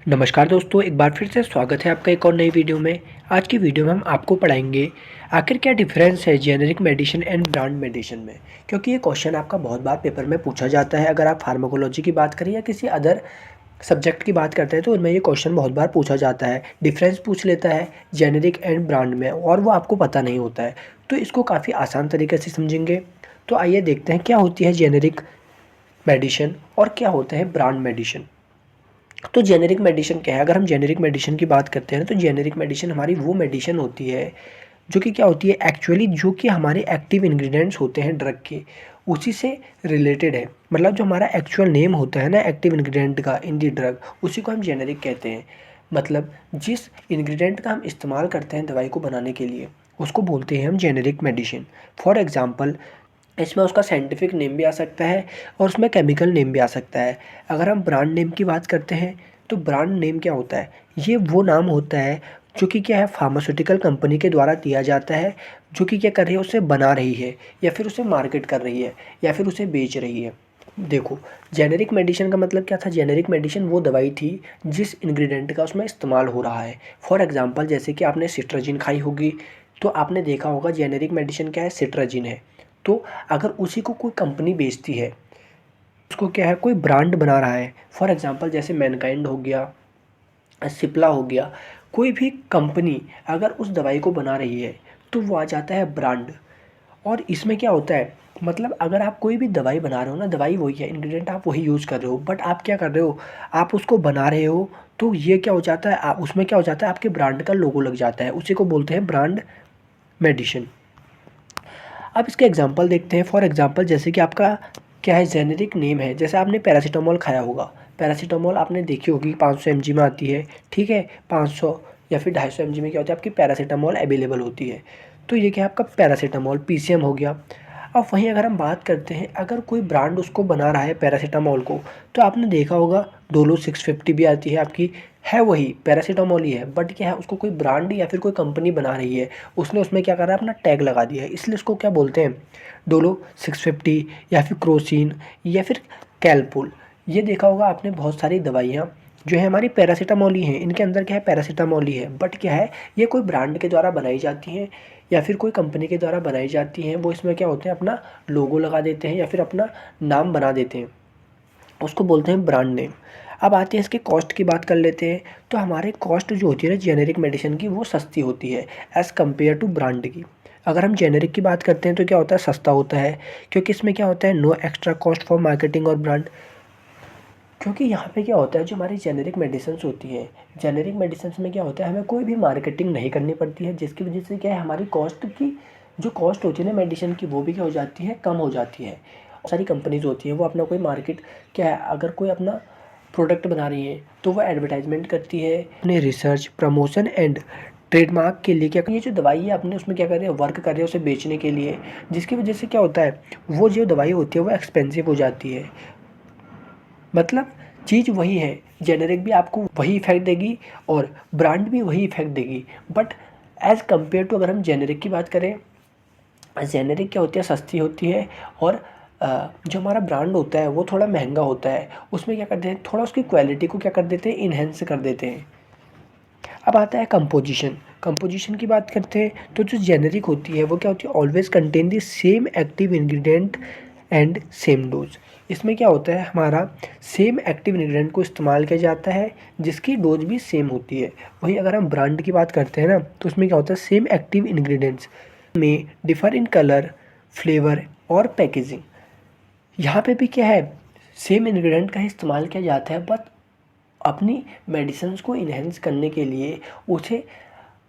नमस्कार दोस्तों, एक बार फिर से स्वागत है आपका एक और नई वीडियो में। आज की वीडियो में हम आपको पढ़ाएंगे आखिर क्या डिफरेंस है generic medicine and brand medicine में। क्योंकि ये क्वेश्चन आपका बहुत बार पेपर में पूछा जाता है। अगर आप फार्माकोलॉजी की बात करें या किसी अदर सब्जेक्ट की बात करते हैं तो उनमें ये क्वेश्चन बहुत बार पूछा जाता है। डिफरेंस पूछ लेता है जेनेरिक एंड ब्रांड में और वो आपको पता नहीं होता है, तो इसको काफ़ी आसान तरीके से समझेंगे। तो आइए देखते हैं क्या होती है जेनेरिक मेडिसिन और क्या होता है ब्रांड मेडिसिन। तो जेनेरिक मेडिसिन क्या है? अगर हम जेनेरिक मेडिसिन की बात करते हैं तो जेनेरिक मेडिसिन हमारी वो मेडिसिन होती है जो कि क्या होती है एक्चुअली, जो कि हमारे एक्टिव इंग्रेडिएंट्स होते हैं ड्रग के, उसी से रिलेटेड है। मतलब जो हमारा एक्चुअल नेम होता है ना एक्टिव इंग्रेडिएंट का इन दी ड्रग, उसी को हम जेनेरिक कहते हैं। मतलब जिस इंग्रेडिएंट का हम इस्तेमाल करते हैं दवाई को बनाने के लिए, उसको बोलते हैं हम जेनेरिक मेडिसिन। फॉर एग्जांपल, इसमें उसका साइंटिफिक नेम भी आ सकता है और उसमें केमिकल नेम भी आ सकता है। अगर हम ब्रांड नेम की बात करते हैं तो ब्रांड नेम क्या होता है? ये वो नाम होता है जो कि क्या है फार्मास्यूटिकल कंपनी के द्वारा दिया जाता है, जो कि क्या कर रही है, उसे बना रही है या फिर उसे मार्केट कर रही है या फिर उसे बेच रही है। देखो, जेनेरिक मेडिसिन का मतलब क्या था? जेनेरिक मेडिसिन वो दवाई थी जिस इंग्रेडिएंट का उसमें इस्तेमाल हो रहा है। फॉर एग्जांपल, जैसे कि आपने सिट्राजिन खाई होगी तो आपने देखा होगा जेनेरिक मेडिसिन क्या है, सिट्राजिन है। तो अगर उसी को कोई कंपनी बेचती है, उसको क्या है कोई ब्रांड बना रहा है, फॉर एग्जांपल जैसे मैनकाइंड हो गया, सिप्ला हो गया, कोई भी कंपनी अगर उस दवाई को बना रही है तो वो आ जाता है ब्रांड। और इसमें क्या होता है, मतलब अगर आप कोई भी दवाई बना रहे हो ना, दवाई वही है, इंग्रेडिएंट आप वही यूज़ कर रहे हो, बट आप क्या कर रहे हो, आप उसको बना रहे हो, तो ये क्या हो जाता है, आप उसमें क्या हो जाता है, आपके ब्रांड का लोगो लग जाता है, उसी को बोलते हैं ब्रांड मेडिसिन। अब इसके एग्जांपल देखते हैं। फॉर एग्जांपल, जैसे कि आपका क्या है, जेनेरिक नेम है, जैसे आपने पैरासीटामोल खाया होगा। पैरासीटामोल आपने देखी होगी 500 mg में आती है, ठीक है। 500 या फिर 250 mg में क्या होता है, आपकी पैरासीटामोल अवेलेबल होती है। तो ये क्या है आपका पैरासीटामोल, पीसीएम हो गया। अब वहीं अगर हम बात करते हैं, अगर कोई ब्रांड उसको बना रहा है पैरासीटामोल को, तो आपने देखा होगा डोलो 650 भी आती है आपकी, है वही पैरासीटामोल ही है, बट क्या है उसको कोई ब्रांड या फिर कोई कंपनी बना रही है, उसने उसमें क्या करा है अपना टैग लगा दिया है, इसलिए उसको क्या बोलते हैं, डोलो 650 या फिर क्रोसिन या फिर कैलपोल। ये देखा होगा आपने, बहुत सारी दवाइयाँ जो है हमारी पैरासीटामोल ही हैं, इनके अंदर क्या है पैरासीटामोल ही है, बट क्या है ये कोई ब्रांड के द्वारा बनाई जाती हैं या फिर कोई कंपनी के द्वारा बनाई जाती हैं। वो इसमें क्या होते हैं अपना लोगो लगा देते हैं या फिर अपना नाम बना देते हैं, उसको बोलते हैं ब्रांड नेम। अब आते हैं इसके कॉस्ट की बात कर लेते हैं। तो हमारे कॉस्ट जो होती है ना जेनेरिक मेडिसिन की, वो सस्ती होती है एज़ कम्पेयर टू ब्रांड की। अगर हम जेनेरिक की बात करते हैं तो क्या होता है, सस्ता होता है, क्योंकि इसमें क्या होता है no extra cost for marketing और ब्रांड। क्योंकि यहाँ पे क्या होता है, जो हमारी जेनेरिक मेडिसिन्स होती हैं, जेनेरिक मेडिसिन्स में क्या होता है हमें कोई भी मार्केटिंग नहीं करनी पड़ती है, जिसकी वजह से क्या है हमारी कॉस्ट की जो कॉस्ट होती है ना मेडिसिन की, वो भी क्या हो जाती है, कम हो जाती है। बहुत सारी कंपनीज होती हैं वो अपना कोई मार्केट क्या है, अगर कोई अपना प्रोडक्ट बना रही है तो वो एडवर्टाइजमेंट करती है अपने रिसर्च प्रमोशन एंड ट्रेडमार्क के लिए। क्या ये जो दवाई है अपने उसमें क्या कर रहे हैं, वर्क कर रहे हैं उसे बेचने के लिए, जिसकी वजह से क्या होता है वो जो दवाई होती है वो एक्सपेंसिव हो जाती है। मतलब चीज़ वही है, जेनेरिक भी आपको वही इफेक्ट देगी और ब्रांड भी वही इफेक्ट देगी, बट एज़ कम्पेयर टू अगर हम जेनेरिक की बात करें, जेनेरिक क्या होती है सस्ती होती है, और जो हमारा ब्रांड होता है वो थोड़ा महंगा होता है। उसमें क्या करते हैं, थोड़ा उसकी क्वालिटी को क्या कर देते हैं, इन्हेंस कर देते हैं। अब आता है कंपोजिशन। कंपोजिशन की बात करते हैं तो जो जेनेरिक होती है वो क्या होती है, always contain the same active ingredient and same dose. इसमें क्या होता है हमारा सेम एक्टिव इंग्रेडिएंट को इस्तेमाल किया जाता है जिसकी डोज भी सेम होती है। वहीं अगर हम ब्रांड की बात करते हैं ना तो उसमें क्या होता है सेम एक्टिव इंग्रेडिएंट्स में डिफर इन कलर, फ्लेवर और पैकेजिंग। यहाँ पे भी क्या है, सेम इंग्रेडिएंट का ही इस्तेमाल किया जाता है, बट अपनी मेडिसिन्स को इन्हेंस करने के लिए, उसे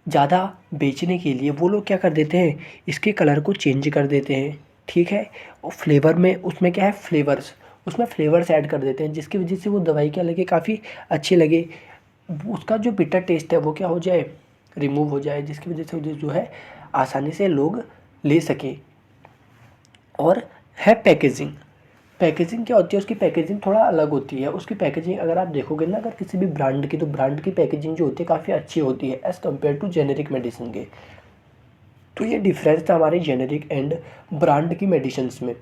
ज़्यादा बेचने के लिए वो लोग क्या कर देते हैं, इसके कलर को चेंज कर देते हैं, ठीक है। और फ्लेवर में उसमें क्या है, फ्लेवर्स, उसमें फ्लेवर्स ऐड कर देते हैं जिसकी वजह से वो दवाई क्या लगे, काफ़ी अच्छी लगे, उसका जो बिटर टेस्ट है वो क्या हो जाए, रिमूव हो जाए, जिसकी वजह से जो है आसानी से लोग ले सकें। और है पैकेजिंग। पैकेजिंग क्या होती है, उसकी पैकेजिंग थोड़ा अलग होती है। उसकी पैकेजिंग अगर आप देखोगे ना, अगर किसी भी ब्रांड की, तो ब्रांड की पैकेजिंग जो होती है काफ़ी अच्छी होती है as compare to generic medicine के। तो ये डिफरेंस था हमारे जेनेरिक एंड ब्रांड की मेडिसिन्स में।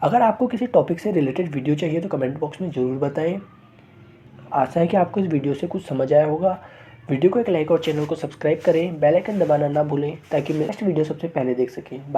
अगर आपको किसी टॉपिक से रिलेटेड वीडियो चाहिए तो कमेंट बॉक्स में ज़रूर बताएं। आशा है कि आपको इस वीडियो से कुछ समझ आया होगा। वीडियो को एक लाइक और चैनल को सब्सक्राइब करें, बेल आइकन दबाना ना भूलें ताकि नेक्स्ट वीडियो सबसे पहले देख सकें। बाय।